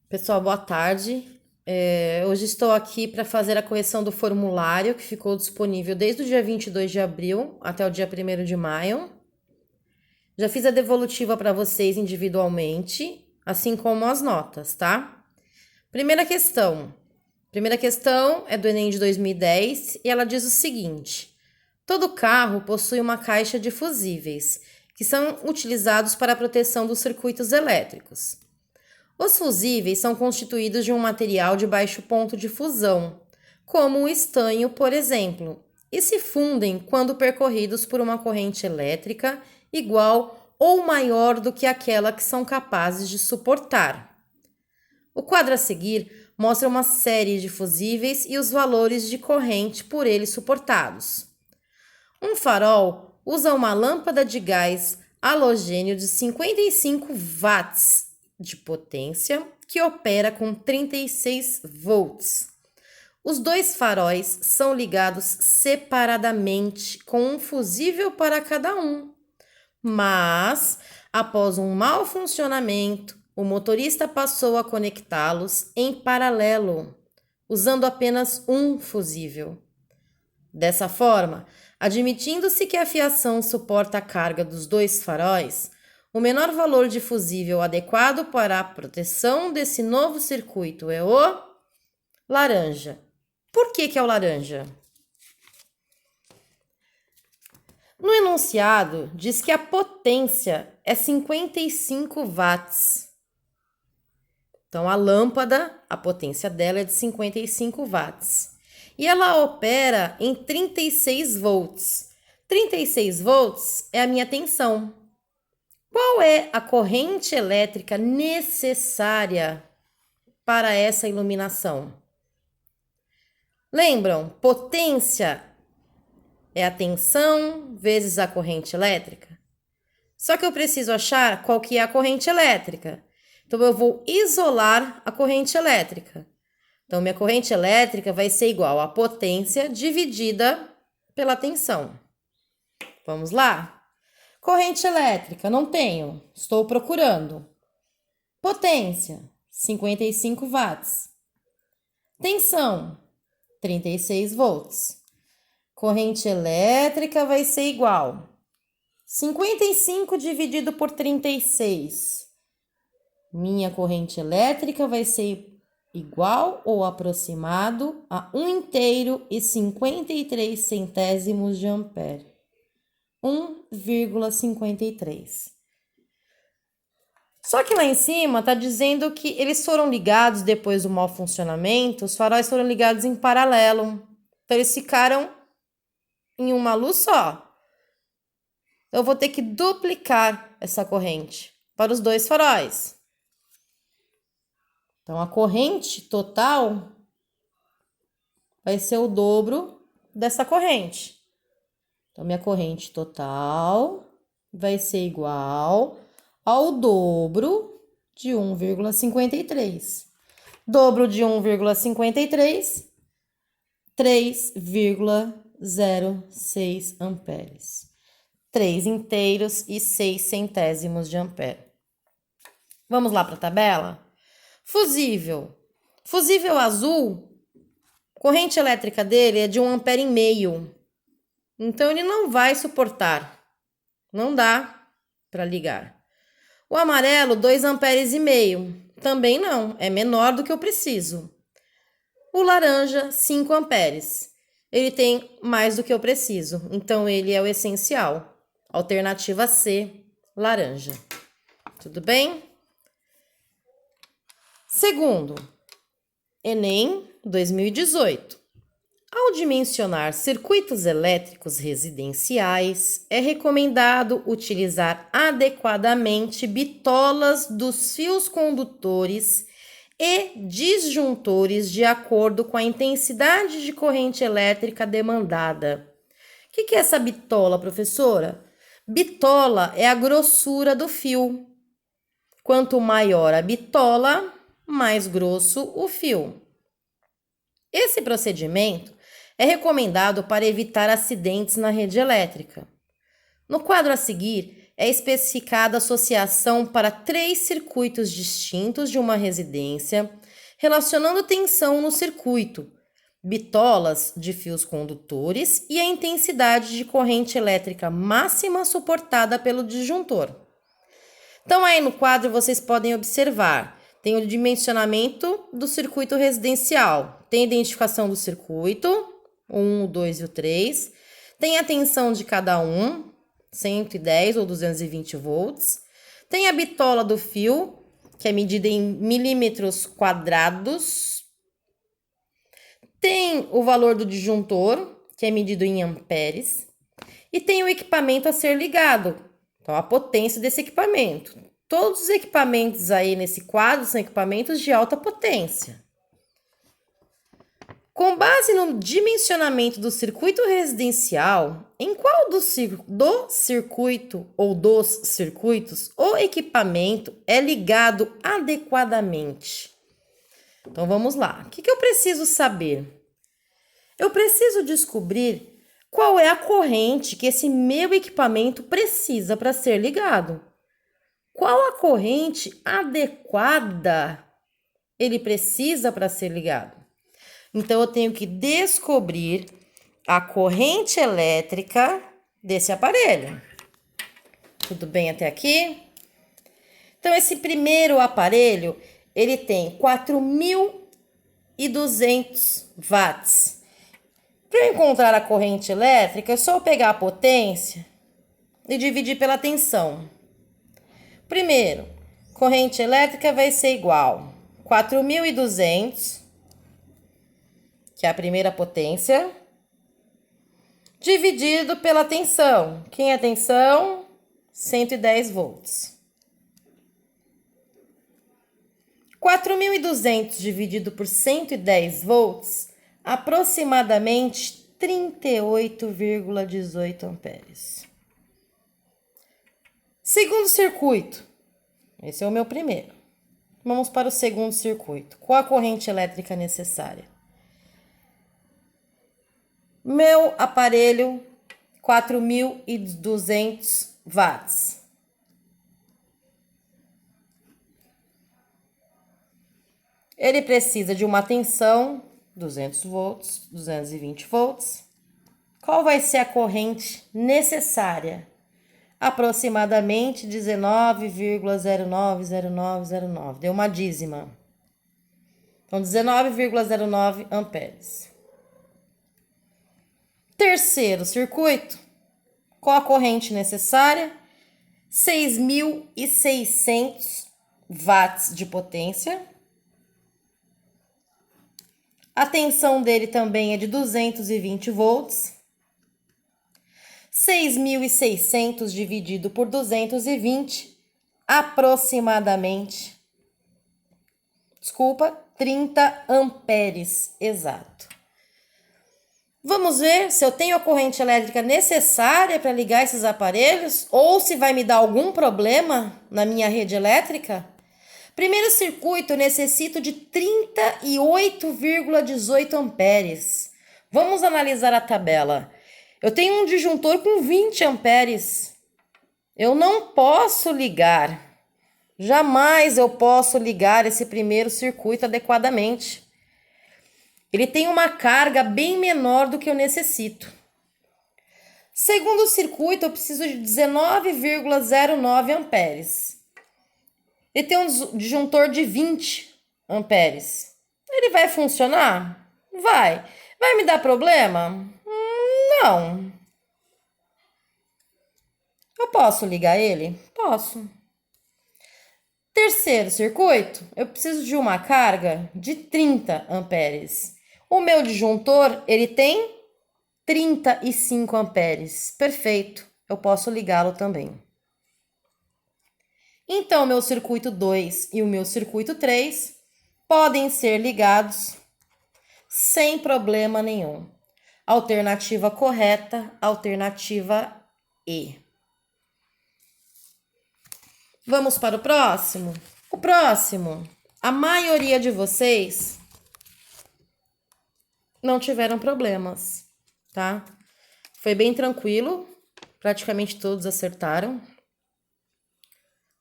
Pessoal, boa tarde. Hoje estou aqui para fazer a correção do formulário que ficou disponível desde o dia 22 de abril até o dia 1º de maio. Já fiz a devolutiva para vocês individualmente, assim como as notas, tá? Primeira questão. Primeira questão é do Enem de 2010 e ela diz o seguinte: todo carro possui uma caixa de fusíveis, que são utilizados para a proteção dos circuitos elétricos. Os fusíveis são constituídos de um material de baixo ponto de fusão, como o estanho, por exemplo, e se fundem quando percorridos por uma corrente elétrica igual ou maior do que aquela que são capazes de suportar. O quadro a seguir mostra uma série de fusíveis e os valores de corrente por eles suportados. Um farol usa uma lâmpada de gás halogênio de 55 watts de potência, que opera com 36 volts. Os dois faróis são ligados separadamente, com um fusível para cada um. Mas, após um mau funcionamento, o motorista passou a conectá-los em paralelo, usando apenas um fusível. Dessa forma, admitindo-se que a fiação suporta a carga dos dois faróis, o menor valor de fusível adequado para a proteção desse novo circuito é o laranja. Por que é o laranja? No enunciado, diz que a potência é 55 watts. Então, a lâmpada, a potência dela é de 55 watts. E ela opera em 36 volts. 36 volts é a minha tensão. Qual é a corrente elétrica necessária para essa iluminação? Lembram? Potência é a tensão vezes a corrente elétrica. Só que eu preciso achar qual que é a corrente elétrica. Então, eu vou isolar a corrente elétrica. Então, minha corrente elétrica vai ser igual a potência dividida pela tensão. Vamos lá? Corrente elétrica, não tenho, estou procurando. Potência, 55 watts. Tensão, 36 volts. Corrente elétrica vai ser igual 55 dividido por 36. Minha corrente elétrica vai ser igual ou aproximado a 1,53 de ampere. 1,53. Só que lá em cima está dizendo que eles foram ligados depois do mau funcionamento, os faróis foram ligados em paralelo. Então, eles ficaram em uma luz só. Eu vou ter que duplicar essa corrente para os dois faróis. Então, a corrente total vai ser o dobro dessa corrente. Então, minha corrente total vai ser igual ao dobro de 1,53. Dobro de 1,53, 3,06 amperes. 3 inteiros e 6 centésimos de ampere. Vamos lá para a tabela? Fusível. Fusível azul, corrente elétrica dele é de 1,5 ampere. Então, ele não vai suportar. Não dá para ligar. O amarelo, 2,5 amperes. Também não, é menor do que eu preciso. O laranja, 5 amperes. Ele tem mais do que eu preciso, então ele é o essencial. Alternativa C, laranja. Tudo bem? Segundo, Enem 2018. Ao dimensionar circuitos elétricos residenciais, é recomendado utilizar adequadamente bitolas dos fios condutores e disjuntores de acordo com a intensidade de corrente elétrica demandada. O que é essa bitola, professora? Bitola é a grossura do fio. Quanto maior a bitola, mais grosso o fio. Esse procedimento é recomendado para evitar acidentes na rede elétrica. No quadro a seguir, é especificada a associação para 3 circuitos distintos de uma residência, relacionando tensão no circuito, bitolas de fios condutores e a intensidade de corrente elétrica máxima suportada pelo disjuntor. Então, aí no quadro vocês podem observar, tem o dimensionamento do circuito residencial, tem a identificação do circuito, o 1, o 2 e o 3, tem a tensão de cada um, 110 ou 220 volts, tem a bitola do fio, que é medida em milímetros quadrados, tem o valor do disjuntor, que é medido em amperes, e tem o equipamento a ser ligado, então a potência desse equipamento. Todos os equipamentos aí nesse quadro são equipamentos de alta potência. Com base no dimensionamento do circuito residencial, em qual do circuito ou dos circuitos o equipamento é ligado adequadamente? Então vamos lá. O que eu preciso saber? Eu preciso descobrir qual é a corrente que esse meu equipamento precisa para ser ligado. Qual a corrente adequada ele precisa para ser ligado? Então, eu tenho que descobrir a corrente elétrica desse aparelho. Tudo bem até aqui? Então, esse primeiro aparelho, ele tem 4.200 watts. Para eu encontrar a corrente elétrica, é só eu pegar a potência e dividir pela tensão. Primeiro, corrente elétrica vai ser igual a 4.200, que é a primeira potência, dividido pela tensão. Quem é tensão? 110 volts. 4.200 dividido por 110 volts, aproximadamente 38,18 amperes. Segundo circuito. Esse é o meu primeiro. Vamos para o segundo circuito. Qual a corrente elétrica necessária? Meu aparelho, 4.200 watts. Ele precisa de uma tensão, 200 volts, 220 volts. Qual vai ser a corrente necessária? Aproximadamente 19,090909. Deu uma dízima. Então, 19,09 amperes. Terceiro circuito. Qual a corrente necessária? 6.600 watts de potência. A tensão dele também é de 220 volts. 6.600 dividido por 220, aproximadamente, 30 amperes exato. Vamos ver se eu tenho a corrente elétrica necessária para ligar esses aparelhos ou se vai me dar algum problema na minha rede elétrica. Primeiro circuito, eu necessito de 38,18 amperes. Vamos analisar a tabela. Eu tenho um disjuntor com 20 amperes. Eu não posso ligar. Jamais eu posso ligar esse primeiro circuito adequadamente. Ele tem uma carga bem menor do que eu necessito. Segundo circuito, eu preciso de 19,09 amperes. Ele tem um disjuntor de 20 amperes. Ele vai funcionar? Vai. Vai me dar problema? Não. Eu posso ligar ele? Posso. Terceiro circuito, eu preciso de uma carga de 30 amperes. O meu disjuntor, ele tem 35 amperes. Perfeito. Eu posso ligá-lo também. Então, o meu circuito 2 e o meu circuito 3 podem ser ligados sem problema nenhum. Alternativa correta, alternativa E. Vamos para o próximo? O próximo, a maioria de vocês não tiveram problemas, tá? Foi bem tranquilo, praticamente todos acertaram.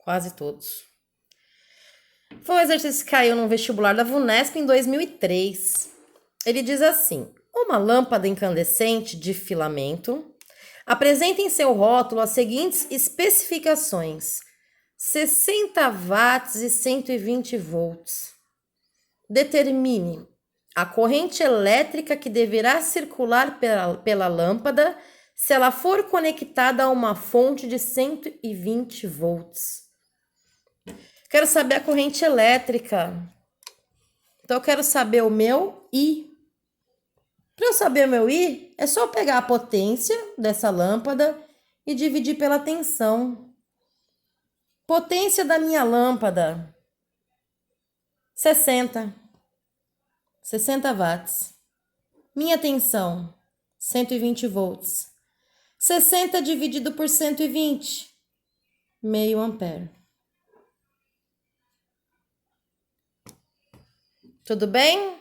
Quase todos. Foi um exercício que caiu no vestibular da VUNESP em 2003. Ele diz assim: uma lâmpada incandescente de filamento apresenta em seu rótulo as seguintes especificações: 60 watts e 120 volts. Determine a corrente elétrica que deverá circular pela lâmpada se ela for conectada a uma fonte de 120 volts. Quero saber a corrente elétrica. Então, eu quero saber o meu I. Para eu saber o meu I, é só pegar a potência dessa lâmpada e dividir pela tensão. Potência da minha lâmpada, 60 watts. Minha tensão, 120 volts. 60 dividido por 120, meio ampere. Tudo bem?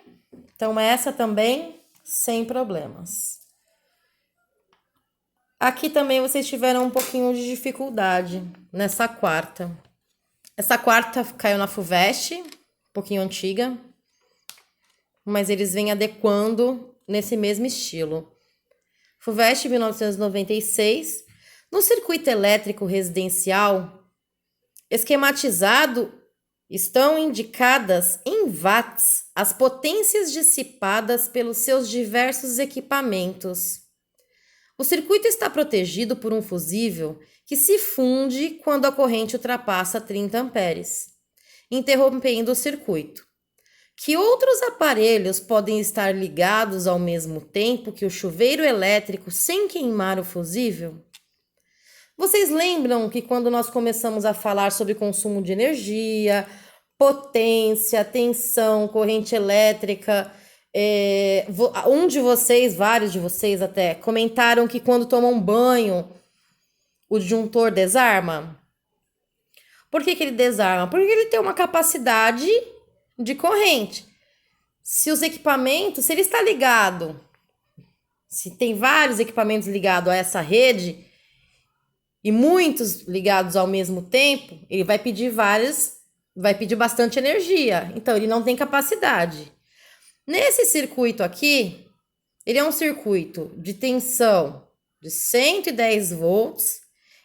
Então, essa também, sem problemas. Aqui também vocês tiveram um pouquinho de dificuldade nessa quarta. Essa quarta caiu na FUVEST, um pouquinho antiga, mas eles vêm adequando nesse mesmo estilo. FUVEST 1996, no circuito elétrico residencial, esquematizado, estão indicadas em watts as potências dissipadas pelos seus diversos equipamentos. O circuito está protegido por um fusível que se funde quando a corrente ultrapassa 30 amperes, interrompendo o circuito. Que outros aparelhos podem estar ligados ao mesmo tempo que o chuveiro elétrico sem queimar o fusível? Vocês lembram que quando nós começamos a falar sobre consumo de energia, potência, tensão, corrente elétrica, um de vocês, vários de vocês até, comentaram que quando tomam banho, o disjuntor desarma? Por que ele desarma? Porque ele tem uma capacidade de corrente. Se os equipamentos, se ele está ligado, se tem vários equipamentos ligados a essa rede e muitos ligados ao mesmo tempo, ele vai pedir bastante energia. Então, ele não tem capacidade. Nesse circuito aqui, ele é um circuito de tensão de 110 volts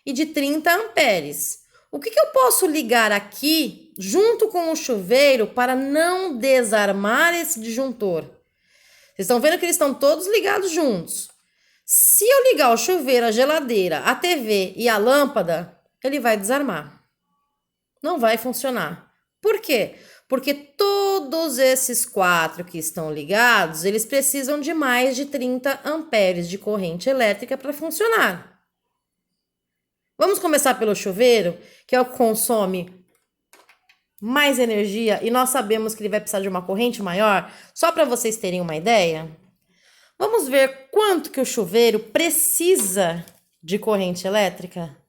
e de 30 amperes. O que eu posso ligar aqui junto com o chuveiro para não desarmar esse disjuntor? Vocês estão vendo que eles estão todos ligados juntos. Se eu ligar o chuveiro, a geladeira, a TV e a lâmpada, ele vai desarmar. Não vai funcionar. Por quê? Porque todos esses 4 que estão ligados, eles precisam de mais de 30 amperes de corrente elétrica para funcionar. Vamos começar pelo chuveiro, que é o que consome mais energia e nós sabemos que ele vai precisar de uma corrente maior, só para vocês terem uma ideia. Vamos ver quanto que o chuveiro precisa de corrente elétrica?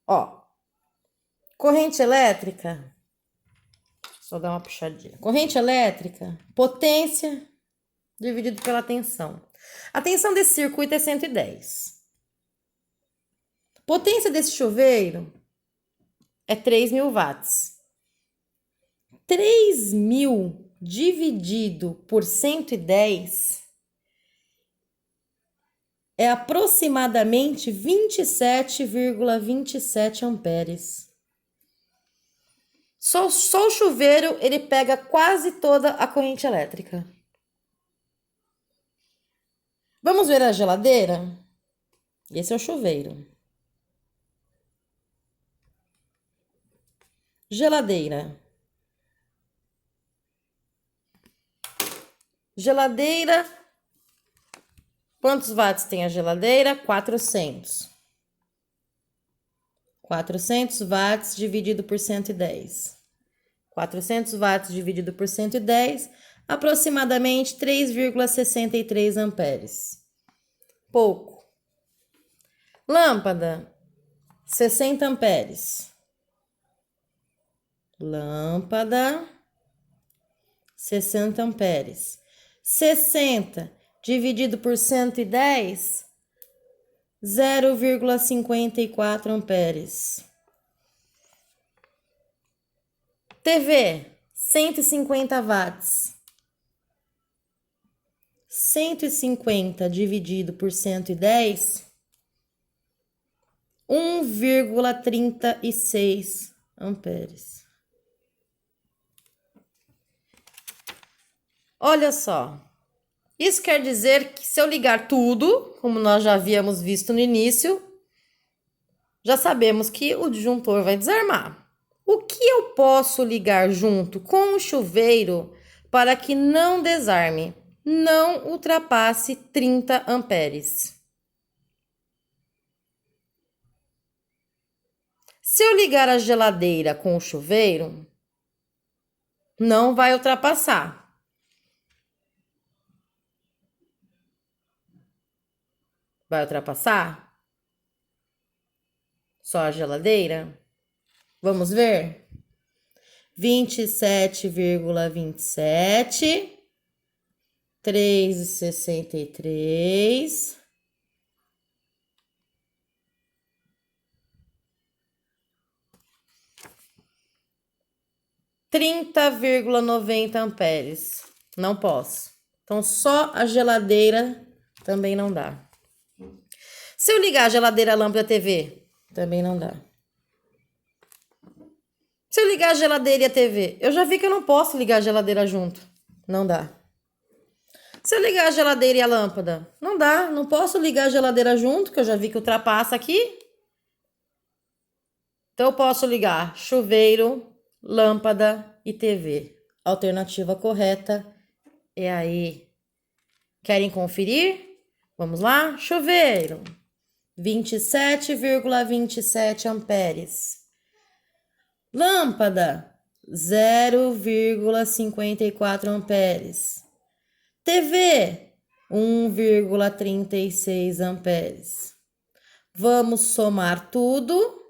Ó, corrente elétrica, só dar uma puxadinha. Corrente elétrica, potência dividido pela tensão. A tensão desse circuito é 110. Potência desse chuveiro é 3.000 watts. 3.000 dividido por 110 é aproximadamente 27,27 amperes. Só o chuveiro, ele pega quase toda a corrente elétrica. Vamos ver a geladeira? Esse é o chuveiro. Geladeira. Geladeira. Quantos watts tem a geladeira? 400. 400 watts dividido por 110. 400 watts dividido por 110, aproximadamente 3,63 amperes. Pouco. Lâmpada, 60 amperes. Lâmpada, 60 amperes. 60 dividido por 110, 0,54 amperes. TV, 150 watts. 150 dividido por 110, 1,36 amperes. Olha só, isso quer dizer que se eu ligar tudo, como nós já havíamos visto no início, já sabemos que o disjuntor vai desarmar. O que eu posso ligar junto com o chuveiro para que não desarme, não ultrapasse 30 amperes? Se eu ligar a geladeira com o chuveiro, não vai ultrapassar. Vai ultrapassar? Só a geladeira? Vamos ver? 27,27, 3,63, 30,90 amperes. Não posso. Então, só a geladeira também não dá. Se eu ligar a geladeira, a lâmpada, a TV, também não dá. Se eu ligar a geladeira e a TV, eu já vi que eu não posso ligar a geladeira junto. Não dá. Se eu ligar a geladeira e a lâmpada, não dá. Não posso ligar a geladeira junto, que eu já vi que ultrapassa aqui. Então, eu posso ligar chuveiro, lâmpada e TV. Alternativa correta é aí. Querem conferir? Vamos lá? Chuveiro, 27,27 amperes. Lâmpada, 0,54 amperes. TV, 1,36 amperes. Vamos somar tudo.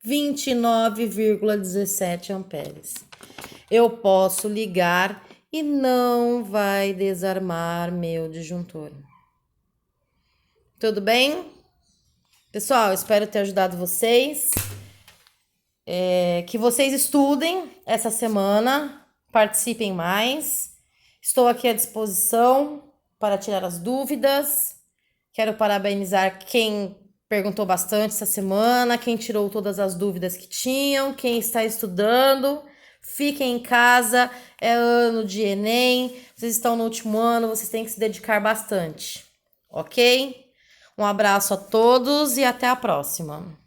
29,17 amperes. Eu posso ligar e não vai desarmar meu disjuntor. Tudo bem? Pessoal, espero ter ajudado vocês. Que vocês estudem essa semana, participem mais. Estou aqui à disposição para tirar as dúvidas. Quero parabenizar quem perguntou bastante essa semana, quem tirou todas as dúvidas que tinham, quem está estudando. Fiquem em casa, é ano de Enem, vocês estão no último ano, vocês têm que se dedicar bastante, ok? Um abraço a todos e até a próxima.